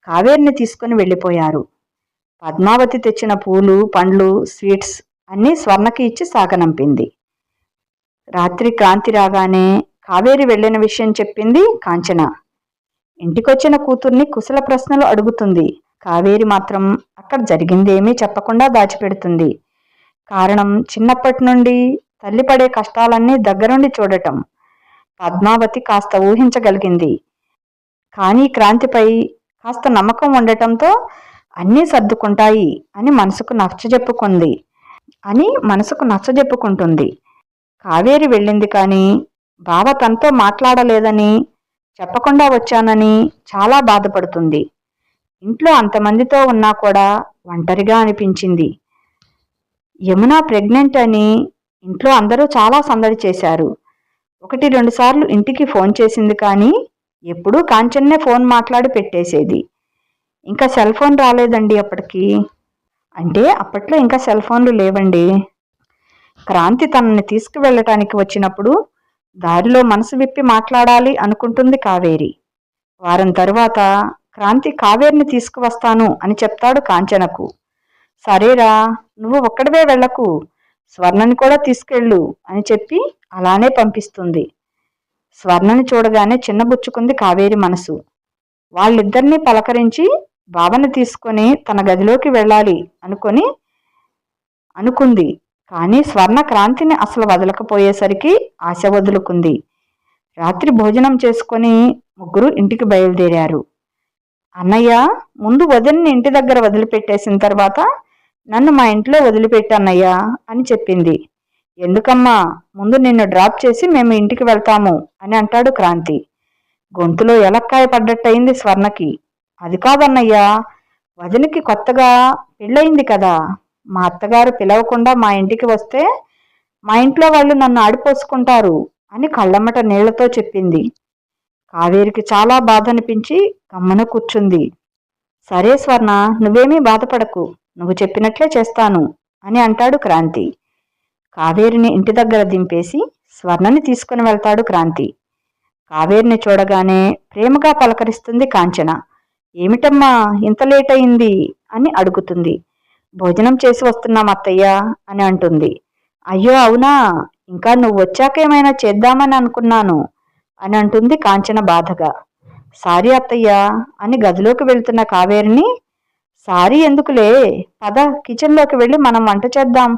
కావేరిని తీసుకుని వెళ్ళిపోయారు. పద్మావతి తెచ్చిన పూలు, పండ్లు, స్వీట్స్ అన్నీ స్వర్ణకి ఇచ్చి సాగనంపింది. రాత్రి క్రాంతి రాగానే కావేరి వెళ్ళిన విషయం చెప్పింది కాంచన. ఇంటికొచ్చిన కూతుర్ని కుశల ప్రశ్నలు అడుగుతుంది. కావేరి మాత్రం అక్కడ జరిగిందేమీ చెప్పకుండా దాచిపెడుతుంది. కారణం, చిన్నప్పటి నుండి తల్లి పడే కష్టాలన్నీ దగ్గరుండి చూడటం. పద్మావతి కాస్త ఊహించగలిగింది. కానీ క్రాంతిపై కాస్త నమ్మకం ఉండటంతో అన్నీ సర్దుకుంటాయి అని మనసుకు నచ్చజెప్పుకుంటుంది. కావేరి వెళ్ళింది కానీ బావ తనతో మాట్లాడలేదని, చెప్పకుండా వచ్చానని చాలా బాధపడుతుంది. ఇంట్లో అంతమందితో ఉన్నా కూడా ఒంటరిగా అనిపించింది. యమున ప్రెగ్నెంట్ అని ఇంట్లో అందరూ చాలా సందడి చేశారు. 1-2 సార్లు ఇంటికి ఫోన్ చేసింది కానీ ఎప్పుడూ కాంచన్నే ఫోన్ మాట్లాడి పెట్టేసేది. ఇంకా సెల్ ఫోన్ రాలేదండి అప్పటికి. అంటే అప్పట్లో ఇంకా సెల్ ఫోన్లు లేవండి. క్రాంతి తనని తీసుకువెళ్ళటానికి వచ్చినప్పుడు దారిలో మనసు విప్పి మాట్లాడాలి అనుకుంటుంది కావేరి. వారం తరువాత క్రాంతి కావేరిని తీసుకువస్తాను అని చెప్తాడు కాంచనకు. సరేరా, నువ్వు ఒక్కడివే వెళ్ళకు, స్వర్ణని కూడా తీసుకెళ్ళు అని చెప్పి అలానే పంపిస్తుంది. స్వర్ణని చూడగానే చిన్నబుచ్చుకుంది కావేరి మనసు. వాళ్ళిద్దరినీ పలకరించి బావని తీసుకొని తన గదిలోకి వెళ్ళాలి అనుకుంది. కానీ స్వర్ణ క్రాంతిని అసలు వదలకపోయేసరికి ఆశ వదులుకుంది. రాత్రి భోజనం చేసుకొని ముగ్గురు ఇంటికి బయలుదేరారు. అన్నయ్య, ముందు వదిన్ని ఇంటి దగ్గర వదిలిపెట్టేసిన తర్వాత నన్ను మా ఇంట్లో వదిలిపెట్టు అన్నయ్య అని చెప్పింది. ఎందుకమ్మా, ముందు నిన్ను డ్రాప్ చేసి మేము ఇంటికి వెళ్తాము అని అంటాడు క్రాంతి. గొంతులో ఎలక్కాయ పడ్డట్టయింది స్వర్ణకి. అది కాదన్నయ్యా, వదినికి కొత్తగా పెళ్ళయింది కదా, మా అత్తగారు పిలవకుండా మా ఇంటికి వస్తే మా ఇంట్లో వాళ్ళు నన్ను ఆడిపోసుకుంటారు అని కళ్ళమ్మట నీళ్లతో చెప్పింది. కావేరికి చాలా బాధ అనిపించి గమ్మన కూర్చుంది. సరే స్వర్ణ, నువ్వేమీ బాధపడకు, నువ్వు చెప్పినట్లే చేస్తాను అని అంటాడు క్రాంతి. కావేరిని ఇంటి దగ్గర దింపేసి స్వర్ణని తీసుకుని వెళ్తాడు క్రాంతి. కావేరిని చూడగానే ప్రేమగా పలకరిస్తుంది కాంచన. ఏమిటమ్మా ఇంత లేట్ అయింది అని అడుగుతుంది. భోజనం చేసి వస్తున్నాం అత్తయ్య అని అంటుంది. అయ్యో అవునా, ఇంకా నువ్వు వచ్చాక ఏమైనా చేద్దామని అనుకున్నాను అని అంటుంది కాంచన బాధగా. సారీ అత్తయ్య అని గదిలోకి వెళ్తున్న కావేరిని, సారీ ఎందుకులే, పద కిచెన్లోకి వెళ్ళి మనం వంట చేద్దాం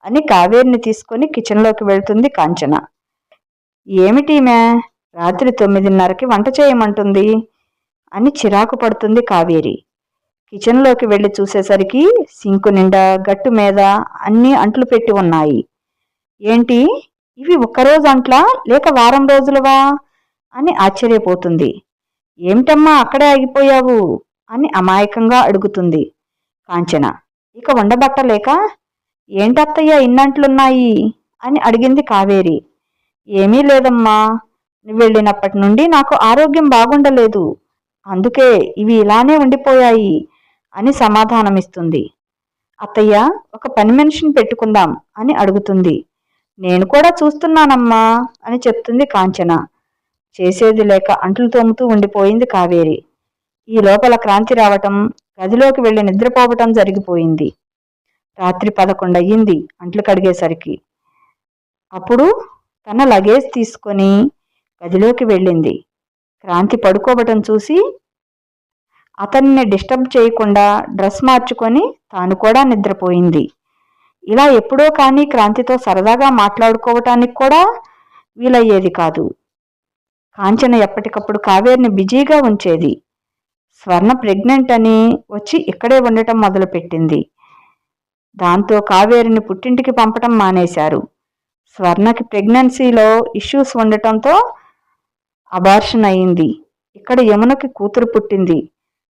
అని కావేరిని తీసుకొని కిచెన్లోకి వెళ్తుంది కాంచన. ఏమిటీమే రాత్రి 9:30కి వంట చేయమంటుంది అని చిరాకు పడుతుంది కావేరి. కిచెన్లోకి వెళ్ళి చూసేసరికి సింకు నిండా గట్టు మీద అన్నీ అంట్లు పెట్టి ఉన్నాయి. ఏంటి, ఇవి ఒక్కరోజు అంట్లా లేక వారం రోజులవా అని ఆశ్చర్యపోతుంది. ఏమిటమ్మా అక్కడే ఆగిపోయావు అని అమాయకంగా అడుగుతుంది కాంచన. ఇక ఉండబట్టలేక, ఏంటత్తయ్య ఇన్నంట్లున్నాయి అని అడిగింది కావేరి. ఏమీ లేదమ్మా, నువ్వు వెళ్ళినప్పటి నుండి నాకు ఆరోగ్యం బాగుండలేదు, అందుకే ఇవి ఇలానే ఉండిపోయాయి అని సమాధానమిస్తుంది. అత్తయ్య, ఒక పని మనిషిని పెట్టుకుందాం అని అడుగుతుంది. నేను కూడా చూస్తున్నానమ్మా అని చెప్తుంది కాంచన. చేసేది లేక అంట్లు తోముతూ ఉండిపోయింది కావేరి. ఈ లోపల క్రాంతి రావటం, గదిలోకి వెళ్ళి నిద్రపోవటం జరిగిపోయింది. రాత్రి 11 అయ్యింది అంట్లు కడిగేసరికి. అప్పుడు తన లగేజ్ తీసుకొని గదిలోకి వెళ్ళింది. క్రాంతి పడుకోవటం చూసి అతన్ని డిస్టర్బ్ చేయకుండా డ్రెస్ మార్చుకొని తాను కూడా నిద్రపోయింది. ఇలా ఎప్పుడో కానీ క్రాంతితో సరదాగా మాట్లాడుకోవటానికి కూడా వీలయ్యేది కాదు. కాంచన ఎప్పటికప్పుడు కావేరిని బిజీగా ఉంచేది. స్వర్ణ ప్రెగ్నెంట్ అని వచ్చి ఇక్కడే ఉండటం మొదలుపెట్టింది. దాంతో కావేరిని పుట్టింటికి పంపటం మానేశారు. స్వర్ణకి ప్రెగ్నెన్సీలో ఇష్యూస్ ఉండటంతో అబార్షన్ అయింది. ఇక్కడ యమునకి కూతురు పుట్టింది.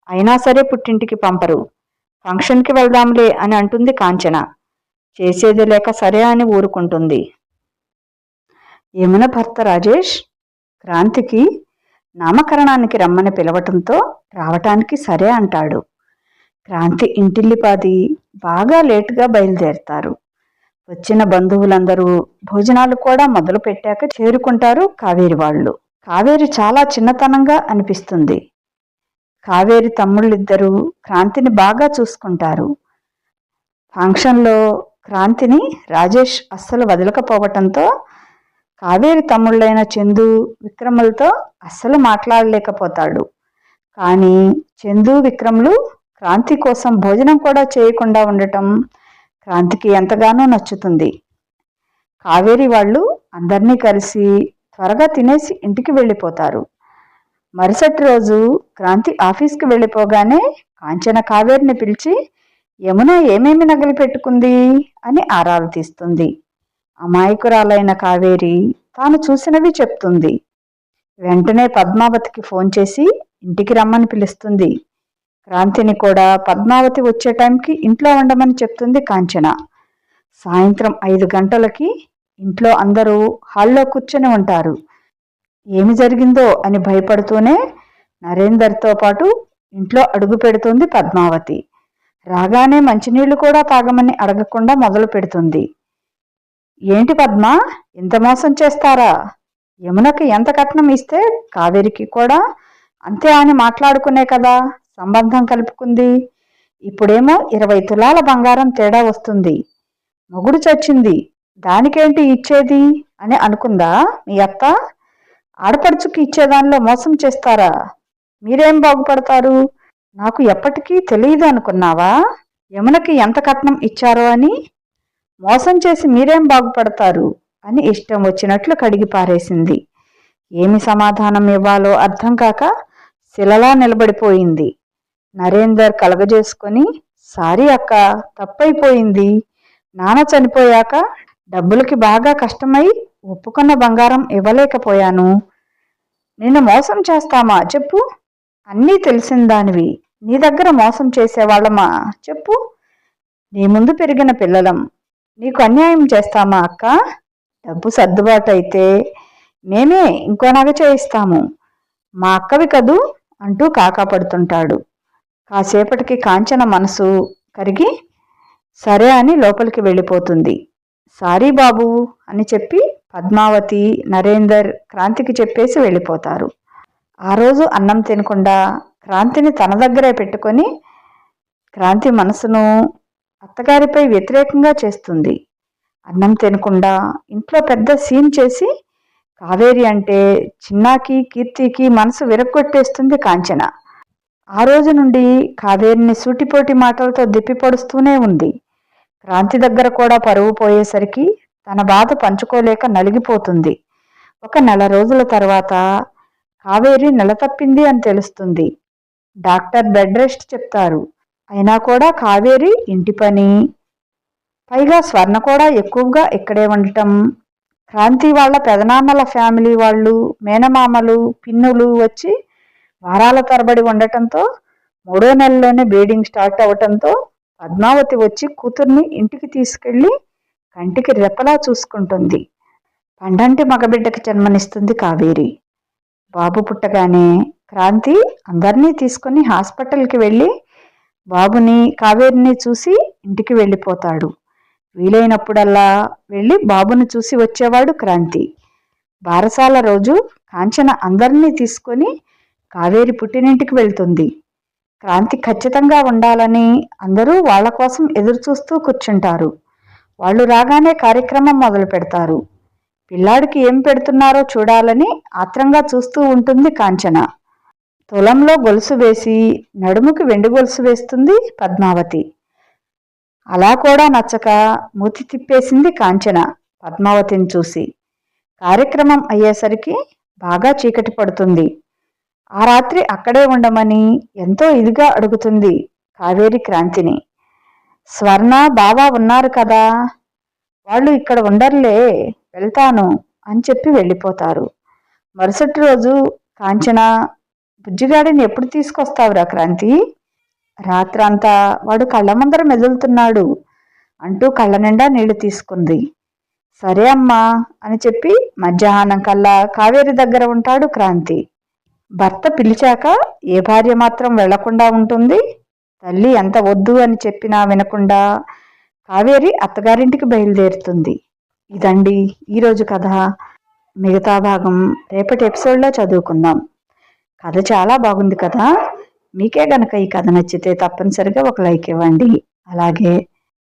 అయినా సరే పుట్టింటికి పంపరు. ఫంక్షన్కి వెళ్దాంలే అని అంటుంది కాంచన. చేసేది లేక సరే అని ఊరుకుంటుంది. యమున భర్త రాజేష్ క్రాంతికి నామకరణానికి రమ్మని పిలవటంతో రావటానికి సరే అంటాడు. క్రాంతి ఇంటిల్లిపాది బాగా లేటుగా బయలుదేరతారు. వచ్చిన బంధువులందరూ భోజనాలు కూడా మొదలు పెట్టాక చేరుకుంటారు కావేరి వాళ్ళు. కావేరి చాలా చిన్నతనంగా అనిపిస్తుంది. కావేరి తమ్ముళ్ళిద్దరూ క్రాంతిని బాగా చూసుకుంటారు. ఫంక్షన్లో క్రాంతిని రాజేష్ అస్సలు వదలకపోవటంతో కావేరి తమ్ముళ్ళైన చందు, విక్రములతో అస్సలు మాట్లాడలేకపోతాడు. కానీ చందు, విక్రములు క్రాంతి కోసం భోజనం కూడా చేయకుండా ఉండటం క్రాంతికి ఎంతగానో నచ్చుతుంది. కావేరి వాళ్ళు అందరినీ కలిసి త్వరగా తినేసి ఇంటికి వెళ్ళిపోతారు. మరుసటి రోజు క్రాంతి ఆఫీస్కి వెళ్ళిపోగానే కాంచన కావేరిని పిలిచి యమున ఏమేమి నగలు పెట్టుకుంది అని ఆరాలు తీస్తుంది. అమాయకురాలైన కావేరి తాను చూసినవి చెప్తుంది. వెంటనే పద్మావతికి ఫోన్ చేసి ఇంటికి రమ్మని పిలుస్తుంది. క్రాంతిని కూడా పద్మావతి వచ్చే టైంకి ఇంట్లో ఉండమని చెప్తుంది కాంచన. సాయంత్రం 5 గంటలకి ఇంట్లో అందరూ హాల్లో కూర్చొని ఉంటారు. ఏమి జరిగిందో అని భయపడుతూనే నరేందర్తో పాటు ఇంట్లో అడుగు పెడుతుంది పద్మావతి. రాగానే మంచినీళ్లు కూడా తాగమని అడగకుండా మొదలు పెడుతుంది. ఏంటి పద్మ, ఇంత మోసం చేస్తారా? యమునకి ఎంత కట్నం ఇస్తే కావేరికి కూడా అంతే అని మాట్లాడుకునే కదా సంబంధం కలుపుకుంది. ఇప్పుడేమో 20 తులాల బంగారం తేడా వస్తుంది. మొగుడు చచ్చింది, దానికేంటి ఇచ్చేది అని అనుకుందా మీ అత్త? ఆడపడుచుకి ఇచ్చేదానిలో మోసం చేస్తారా? మీరేం బాగుపడతారు? నాకు ఎప్పటికీ తెలియదు అనుకున్నావా యమునకి ఎంత కట్నం ఇచ్చారో అని? మోసం చేసి మీరేం బాగుపడతారు అని ఇష్టం వచ్చినట్లు కడిగి పారేసింది. ఏమి సమాధానం ఇవ్వాలో అర్థం కాక శిలలా నిలబడిపోయింది. నరేందర్ కలగజేసుకొని, సారీ అక్క, తప్పైపోయింది. నాన్న చనిపోయాక డబ్బులకి బాగా కష్టమై ఒప్పుకున్న బంగారం ఇవ్వలేకపోయాను. నిన్ను మోసం చేస్తామా చెప్పు? అన్నీ తెలిసిన దానివి. నీ దగ్గర మోసం చేసేవాళ్ళమా చెప్పు? నీ ముందు పెరిగిన పిల్లలం. నీకు అన్యాయం చేస్తామా అక్క? డబ్బు సర్దుబాటు అయితే మేమే ఇంకో నగ చేయిస్తాము. మా అక్కవి కదూ అంటూ కాకాపడుతుంటాడు. కాసేపటికి కాంచన మనసు కరిగి సరే అని లోపలికి వెళ్ళిపోతుంది. సారీ బాబు అని చెప్పి పద్మావతి, నరేందర్ క్రాంతికి చెప్పేసి వెళ్ళిపోతారు. ఆ రోజు అన్నం తినకుండా క్రాంతిని తన దగ్గరే పెట్టుకొని క్రాంతి మనసును అత్తగారిపై వ్యతిరేకంగా చేస్తుంది. అన్నం తినకుండా ఇంట్లో పెద్ద సీన్ చేసి కావేరి అంటే చిన్నాకి, కీర్తికి మనసు విరగ్గొట్టేస్తుంది కాంచన. ఆ రోజు నుండి కావేరిని సూటిపోటి మాటలతో దిప్పిపొడుస్తూనే ఉంది. క్రాంతి దగ్గర కూడా పరువు పోయేసరికి తన బాధ పంచుకోలేక నలిగిపోతుంది. ఒక నెల రోజుల తర్వాత కావేరి నెల తప్పింది అని తెలుస్తుంది. డాక్టర్ బెడ్ రెస్ట్ చెప్తారు. అయినా కూడా కావేరి ఇంటి పని, పైగా స్వర్ణ కూడా ఎక్కువగా ఇక్కడే ఉండటం, క్రాంతి వాళ్ళ పెదనాన్నల ఫ్యామిలీ వాళ్ళు, మేనమామలు, పిన్నులు వచ్చి వారాల తరబడి ఉండటంతో 3వ నెలలోనే బ్లీడింగ్ స్టార్ట్ అవటంతో పద్మావతి వచ్చి కూతుర్ని ఇంటికి తీసుకెళ్లి కంటికి రెప్పలా చూసుకుంటుంది. పండంటి మగబిడ్డకి జన్మనిస్తుంది కావేరి. బాబు పుట్టగానే క్రాంతి అందరినీ తీసుకుని హాస్పిటల్కి వెళ్ళి బాబుని, కావేరిని చూసి ఇంటికి వెళ్ళిపోతాడు. వీలైనప్పుడల్లా వెళ్ళి బాబుని చూసి వచ్చేవాడు క్రాంతి. బారసాల రోజు కాంచన అందరినీ తీసుకొని కావేరి పుట్టినింటికి వెళ్తుంది. క్రాంతి ఖచ్చితంగా ఉండాలని అందరూ వాళ్ల కోసం ఎదురు చూస్తూ కూర్చుంటారు. వాళ్ళు రాగానే కార్యక్రమం మొదలు పెడతారు. పిల్లాడికి ఏం పెడుతున్నారో చూడాలని ఆత్రంగా చూస్తూ ఉంటుంది కాంచన. తులంలో గొలుసు వేసి నడుముకి వెండి గొలుసు వేస్తుంది పద్మావతి. అలా కూడా నచ్చక మూతి తిప్పేసింది కాంచన పద్మావతిని చూసి. కార్యక్రమం అయ్యేసరికి బాగా చీకటి పడుతుంది. ఆ రాత్రి అక్కడే ఉండమని ఎంతో ఇదిగా అడుగుతుంది కావేరి క్రాంతిని. స్వర్ణ, బావా ఉన్నారు కదా, వాళ్ళు ఇక్కడ ఉండర్లే, వెళ్తాను అని చెప్పి వెళ్ళిపోతారు. మరుసటి రోజు కాంచన, బుజ్జిగాడిని ఎప్పుడు తీసుకొస్తావురా క్రాంతి? రాత్రంతా వాడు కళ్ళ ముందర మెదులుతున్నాడు అంటూ కళ్ళ నిండా నీళ్లు తీసుకుంది. సరే అమ్మా అని చెప్పి మధ్యాహ్నం కల్లా కావేరి దగ్గర ఉంటాడు క్రాంతి. భర్త పిలిచాక ఏ భార్య మాత్రం వెళ్లకుండా ఉంటుంది? తల్లి ఎంత వద్దు అని చెప్పినా వినకుండా కావేరి అత్తగారింటికి బయలుదేరుతుంది. ఇదండి ఈరోజు కథ. మిగతా భాగం రేపటి ఎపిసోడ్లో చదువుకుందాం. కథ చాలా బాగుంది కదా. మీకే గనక ఈ కథ నచ్చితే తప్పనిసరిగా ఒక లైక్ ఇవ్వండి. అలాగే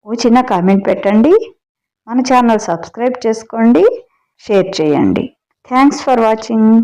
ఓ చిన్న కామెంట్ పెట్టండి. మన ఛానల్ సబ్స్క్రైబ్ చేసుకోండి, షేర్ చేయండి. Thanks for watching.